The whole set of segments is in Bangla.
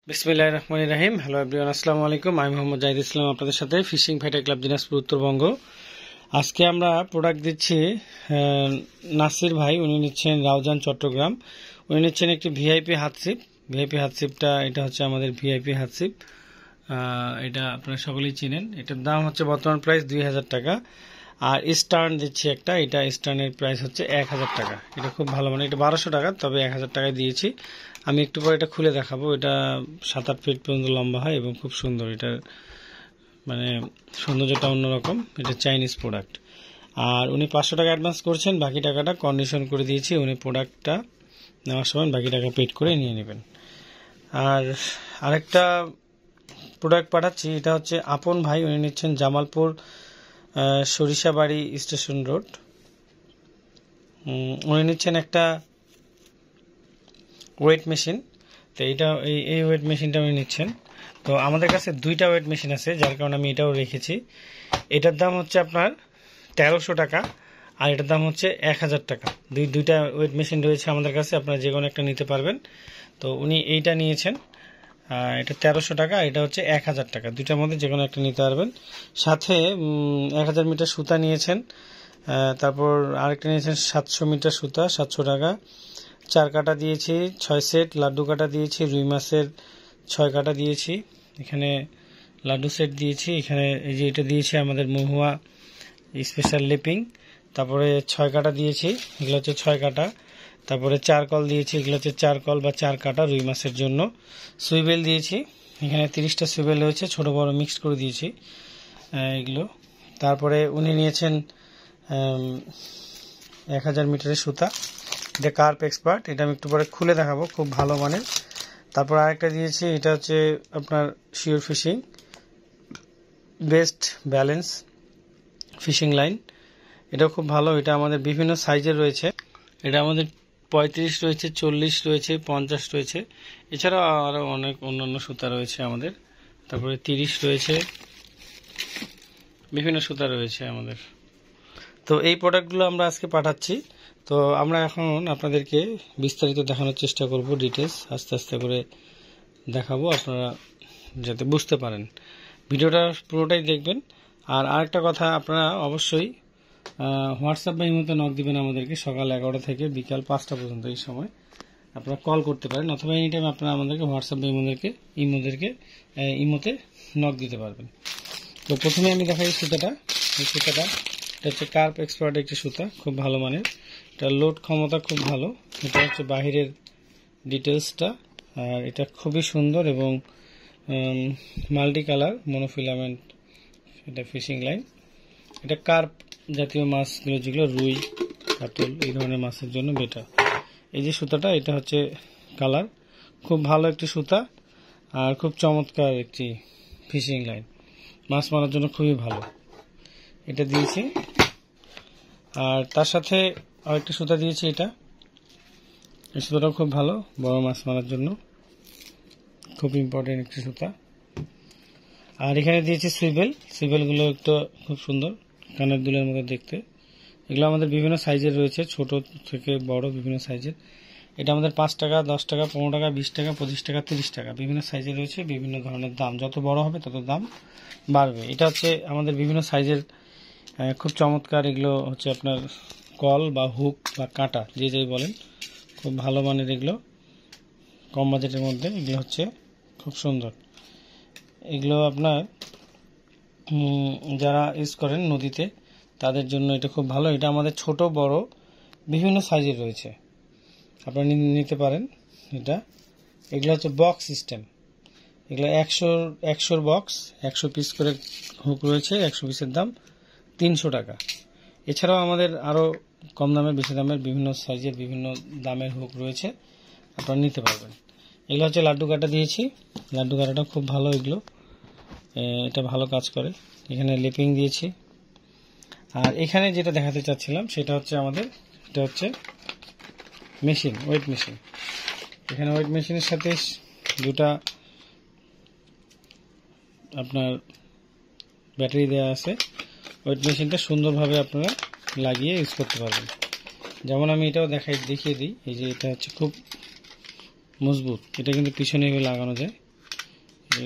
বিসমিল্লাহির রহমানির রহিম। হ্যালো এভরিওয়ান, আসসালামু আলাইকুম। আমি মোহাম্মদ জাহিদ ইসলাম, আপনাদের সাথে fishing fighter club Dinajpur Uttarbanga. আজকে আমরা প্রোডাক্ট দিচ্ছি নাসির ভাই, উনি নিচ্ছেন রাউজান চট্টগ্রাম। উনি নিচ্ছেন একটি ভিআইপি হাতছিপ। ভিআইপি হাতছিপটা এটা হচ্ছে আমাদের ভিআইপি হাতছিপ। এটা আপনারা সকলেই চিনেন। এটার দাম হচ্ছে বর্তমান প্রাইস 2000 টাকা। আর স্টার্ন দিচ্ছি একটা, এটা স্টার্নের প্রাইস হচ্ছে 1000 টাকা। এটা খুব ভালো, মানে এটা 1200 টাকা, তবে 1000 টাকায় দিয়েছি। আমি একটু পরে এটা খুলে দেখাবো। এটা 7-8 ফিট পর্যন্ত লম্বা হয় এবং খুব সুন্দর। এটার মানে সৌন্দর্যটা অন্যরকম। এটা চাইনিজ প্রোডাক্ট। আর উনি 500 টাকা অ্যাডভান্স করছেন, বাকি টাকাটা কন্ডিশন করে দিয়েছি। উনি প্রোডাক্টটা নেওয়ার সময় বাকি টাকা পেড করে নিয়ে নেবেন। আর আরেকটা প্রোডাক্ট পাঠাচ্ছি, এটা হচ্ছে আপন ভাই, উনি নিচ্ছেন জামালপুর সরিষাবাড়ি স্টেশন রোড। উনি নিচ্ছেন একটা ওয়েট মেশিন। তো এইটা এই ওয়েট মেশিনটা উনি নিচ্ছেন। তো আমাদের কাছে দুইটা ওয়েট মেশিন আছে, যার কারণে আমি এটাও রেখেছি। এটার দাম হচ্ছে আপনার 1300 টাকা, আর এটার দাম হচ্ছে 1000 টাকা। দুইটা ওয়েট মেশিন রয়েছে আমাদের কাছে, আপনারা যে কোনো একটা নিতে পারবেন। তো উনি এইটা নিয়েছেন, এটা 1300 টাকা, এটা হচ্ছে 1000 টাকা। দুইটার মধ্যে যে কোনো একটা নিতে পারবেন। সাথে 1000 মিটার সুতা নিয়েছেন। তারপর আরেকটা নিয়েছেন 700 মিটার সুতা, 700 টাকা। 4 কাটা দিয়েছি, 6 সেট লাড্ডু কাটা দিয়েছি, রুই মাছের 6 কাটা দিয়েছি। এখানে লাড্ডু সেট দিয়েছি। এখানে এই যে এটা দিয়েছি আমাদের মহুয়া স্পেশাল লিপিং। তারপরে 6 কাটা দিয়েছি, এগুলো হচ্ছে 6 কাটা। তারপরে 4 কল দিয়েছি, এগুলো হচ্ছে 4 কল বা 4 কাটা রুই মাছের জন্য। সুইবেল দিয়েছি, এখানে 30টা সুইবেল রয়েছে, ছোট বড় মিক্স করে দিয়েছি এগুলো। তারপরে উনি নিয়েছেন 1000 মিটারের সুতা। এটা কার্প এক্সপার্ট, এটা আমি একটু পরে খুলে দেখাবো, খুব ভালো মানের। তারপর আরেকটা দিয়েছি, এটা হচ্ছে আপনার sure fishing best balance fishing line. এটাও খুব ভালো। এটা আমাদের বিভিন্ন সাইজের রয়েছে। এটা আমাদের 35 রয়েছে, 40 রয়েছে, 50 রয়েছে। এছাড়াও আরও অনেক অন্যান্য সুতা রয়েছে আমাদের। তারপরে 30 রয়েছে, বিভিন্ন সুতা রয়েছে আমাদের। তো এই প্রোডাক্টগুলো আমরা আজকে পাঠাচ্ছি। তো আমরা এখন আপনাদেরকে বিস্তারিত দেখানোর চেষ্টা করব, ডিটেলস আস্তে আস্তে করে দেখাবো, আপনারা যাতে বুঝতে পারেন। ভিডিওটা পুরোটাই দেখবেন। আর আরেকটা কথা, আপনারা অবশ্যই হোয়াটসঅ্যাপ বা ইমোতে নক দিবেন আমাদেরকে। সকাল 11টা থেকে বিকাল 5টা পর্যন্ত এই সময় আপনারা কল করতে পারেন, অথবা এনি টাইম আপনারা আমাদেরকে হোয়াটসঅ্যাপ বা ইমোতে নক দিতে পারবেন। তো প্রথমে আমি দেখাই সুতাটা। এই সুতাটা এটা হচ্ছে কার্প এক্সপার্ট একটি সুতা, খুব ভালো মানের। এটা লোড ক্ষমতা খুব ভালো। এটা হচ্ছে বাহিরের ডিটেলসটা। আর এটা খুবই সুন্দর এবং মাল্টি কালার মনোফিলামেন্ট এটা ফিশিং লাইন। এটা কার্প জাতীয় মাছগুলো, যেগুলো রুই কাতল এই ধরনের মাছের জন্য বেটার। এই যে সুতাটা, এটা হচ্ছে কালার, খুব ভালো একটি সুতা আর খুব চমৎকার একটি ফিশিং লাইন, মাছ মারার জন্য খুবই ভালো। এটা দিয়েছি। আর তার সাথে আরেকটি সুতা দিয়েছি, এই সুতাটাও খুব ভালো, বড় মাছ মারার জন্য খুব ইম্পর্টেন্ট একটি সুতা। আর এখানে দিয়েছি সুইবেলগুলো একটু খুব সুন্দর, কানের দুলের মতো দেখতে। এগুলো আমাদের বিভিন্ন সাইজের রয়েছে, ছোট থেকে বড় বিভিন্ন সাইজের। এটা আমাদের 5 টাকা, 10 টাকা, 15 টাকা, 20 টাকা, 25 টাকা, 30 টাকা বিভিন্ন সাইজের রয়েছে, বিভিন্ন ধরনের দাম। যত বড় হবে তত দাম বাড়বে। এটা হচ্ছে আমাদের বিভিন্ন সাইজের, খুব চমৎকার। এগুলো হচ্ছে আপনার কল বা হুক বা কাঁটা, যে যাই বলেন, খুব ভালো মানের। এগুলো কম বাজেটের মধ্যে, এগুলো হচ্ছে খুব সুন্দর। এগুলো আপনার যারা ইউজ করেন নদীতে তাদের জন্য এটা খুব ভালো। এটা আমাদের ছোট বড় বিভিন্ন সাইজের রয়েছে, আপনারা নিতে পারেন এটা। এগুলো হচ্ছে বক্স সিস্টেম। এগুলো 100 বক্স, 100 পিস করে হুক রয়েছে। 100 পিসের দাম 300 টাকা। এছাড়াও আমাদের আরও কম দামের, বেশি দামের, বিভিন্ন সাইজের, বিভিন্ন দামের হুক রয়েছে, আপনারা নিতে পারবেন। এগুলো হচ্ছে লাড্ডু কাটা দিয়েছি। লাড্ডু কাটাটা খুব ভালো, এগুলো এটা ভালো কাজ করে। এখানে লিপিং দিয়েছি। আর এখানে যেটা দেখাতে চাচ্ছিলাম সেটা হচ্ছে আমাদের, এটা হচ্ছে মেশিন, ওয়েট মেশিন। এখানে ওয়েট মেশিনের সাথে দুটা আপনার ব্যাটারি দেওয়া আছে। ওয়েট মেশিনটা সুন্দরভাবে আপনারা লাগিয়ে ইউজ করতে পারবেন। যেমন আমি এটাও দেখিয়ে দিই। এই যে এটা হচ্ছে খুব মজবুত, এটা কিন্তু পিছনে লাগানো যায়।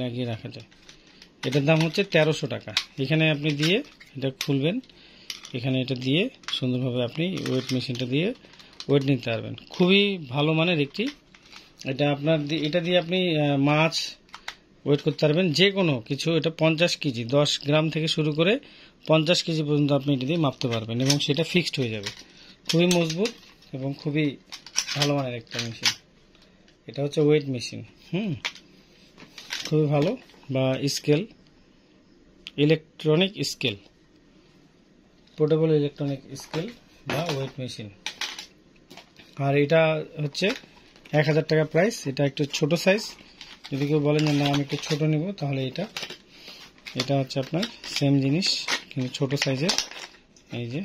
লাগিয়ে রাখা যায়। এটার দাম হচ্ছে 1300 টাকা। এখানে আপনি দিয়ে এটা খুলবেন, এখানে এটা দিয়ে সুন্দরভাবে আপনি ওয়েট মেশিনটা দিয়ে ওয়েট নিতে পারবেন। খুবই ভালো মানের একটি, এটা আপনার এটা দিয়ে আপনি মাছ ওয়েট করতে পারবেন, যে কোনো কিছু। এটা 50 কেজি, 10 গ্রাম থেকে শুরু করে 50 কেজি পর্যন্ত আপনি এটা দিয়ে মাপতে পারবেন এবং সেটা ফিক্সড হয়ে যাবে। খুবই মজবুত এবং খুবই ভালো মানের একটা মেশিন। এটা হচ্ছে ওয়েট মেশিন, খুবই ভালো, বা scale, electronic scale, portable electronic scale বা ওয়েট মেশিন। আর এটা হচ্ছে 1000 টাকা প্রাইস। এটা একটু ছোট সাইজ, যদি কেউ বলেন যে না আমি একটু ছোট নিব, তাহলে এটা হচ্ছে আপনার সেম জিনিস কিন্তু ছোট সাইজের। এই যে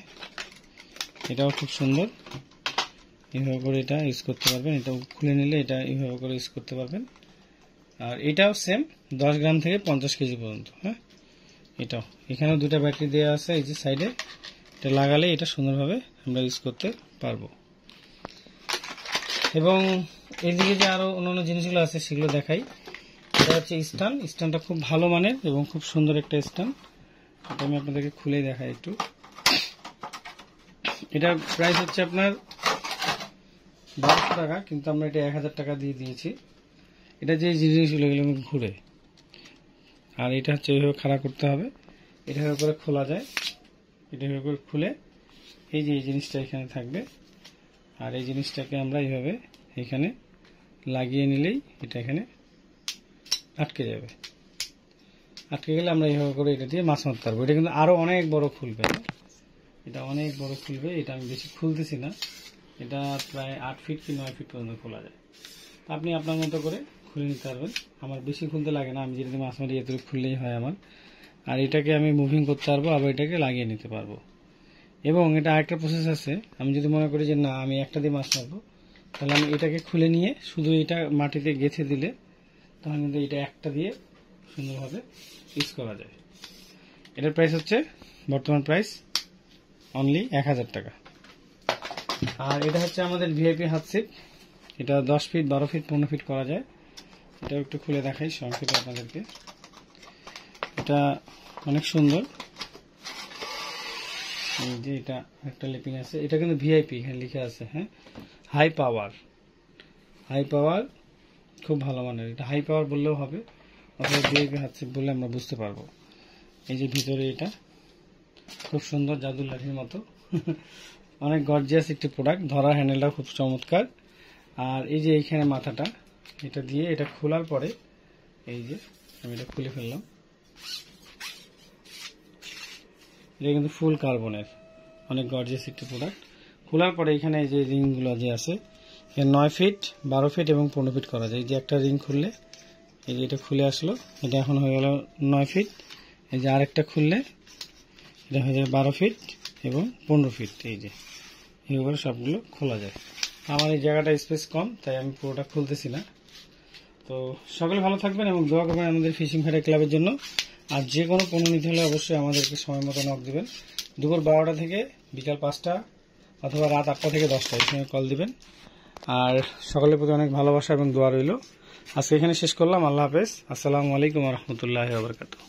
এটাও খুব সুন্দর, এইভাবে করে এটা ইউজ করতে পারবেন। এটা খুলে নিলে এটা এইভাবে করে ইউজ করতে পারবেন। আর এটাও সেম 10 গ্রাম থেকে 50 কেজি পর্যন্ত। হ্যাঁ, এটাও এখানেও দুটা ব্যাটারি দেওয়া আছে এই যে সাইডে, এটা লাগালে এটা সুন্দরভাবে আমরা ইউজ করতে পারবো। এবং এইদিকে যে আরো অন্যান্য জিনিসগুলো আছে সেগুলো দেখাই। এটা হচ্ছে স্ট্যান্ডটা খুব ভালো মানের এবং খুব সুন্দর একটা স্ট্যান্ড। এটা আমি আপনাদেরকে খুলে দেখাই একটু। এটা প্রাইস হচ্ছে আপনার 1200 টাকা, কিন্তু আমরা এটা 1000 টাকা দিয়ে দিয়েছি। এটা যে জিনিসগুলো এগুলো ঘুরে, আর এটা হচ্ছে এইভাবে খাড়া করতে হবে, এটা করে খোলা যায়। এটা করে খুলে এই যে এই জিনিসটা এখানে থাকবে, আর এই জিনিসটাকে আমরা এইভাবে এখানে লাগিয়ে নিলেই এটা এখানে আটকে যাবে। আটকে গেলে আমরা এইভাবে করে এটা দিয়ে মাছ মারতে পারবো। এটা কিন্তু আরো অনেক বড় খুলবে, এটা অনেক বড় খুলবে। এটা আমি বেশি খুলতেছি না, এটা প্রায় 8 ফিট কি 9 ফিট পর্যন্ত খোলা যায়। আপনি আপনার মতো করে খুলে নিতে পারবেন। আমার বেশি খুলতে লাগে না, আমি যেটা মাছ মারি এতটুকু খুললেই হয় আমার। আর এটাকে আমি মুভিং করতে পারবো, আবার এটাকে লাগিয়ে নিতে পারবো। এবং এটা আরেকটা প্রসেস আছে, আমি যদি মনে করি যে না আমি একটা দিয়ে মাছ মারবো, তাহলে আমি এটাকে খুলে নিয়ে শুধু এটা মাটিতে গেঁথে দিলে তখন কিন্তু এটা একটা দিয়ে সুন্দরভাবে ইউজ করা যায়। এটার প্রাইস হচ্ছে বর্তমান প্রাইস অনলি 1000 টাকা। আর এটা হচ্ছে আমাদের ভিআইপি হাত সিপ। এটা 10 ফিট, 12 ফিট, 15 ফিট করা যায়। এটাও একটু খুলে দেখাই সংক্ষেপে আপনাদেরকে। এটা অনেক সুন্দর, এই যে এটা একটা লিপিং আছে, এটা কিন্তু ভিআইপি এখানে লিখে আছে। হ্যাঁ, হাই পাওয়ার, খুব ভালো মানের। এটা হাই পাওয়ার বললেও হবে, অথবা ভিআইপি হাত সিপ বললে আমরা বুঝতে পারবো। এই যে ভিতরে এটা খুব সুন্দর, জাদুর লাঠির মতো অনেক গর্জিয়াস একটি প্রোডাক্ট। ধরার হ্যান্ডেলটা খুব চমৎকার। আর এই যে এইখানে মাথাটা, এটা দিয়ে এটা খোলার পরে এই যে আমি এটা খুলে ফেললাম, এটা কিন্তু ফুল কার্বনের, অনেক গর্জিয়াস একটি প্রোডাক্ট। খোলার পরে এখানে এই যে রিংগুলো যে আছে, 9 ফিট, 12 ফিট এবং 15 ফিট করা যায়। এই যে একটা রিং খুললে, এই যে এটা খুলে আসলো, এটা এখন হয়ে গেল 9 ফিট। এই যে আরেকটা খুললে এটা হয়ে যাবে 12 ফিট এবং 15 ফিট। এই যে এইভাবে সবগুলো খোলা যায়। আমার এই জায়গাটা স্পেস কম, তাই আমি পুরোটা খুলতেছি না। তো সকলে ভালো থাকবেন এবং দোয়া করবেন আমাদের ফিশিং ফেডার ক্লাবের জন্য। আর যে কোনো পণ্য নিতে হলে অবশ্যই আমাদেরকে সময় মতো নক দিবেন। দুপুর 12টা থেকে বিকাল 5টা অথবা রাত 8টা থেকে 10টা এই সময় কল দিবেন। আর সকলের প্রতি অনেক ভালোবাসা এবং দোয়া রইল। আজকে এখানে শেষ করলাম। আল্লাহ হাফেজ। আসসালামু আলাইকুম ওয়া রাহমাতুল্লাহি ওয়া বারাকাতুহু।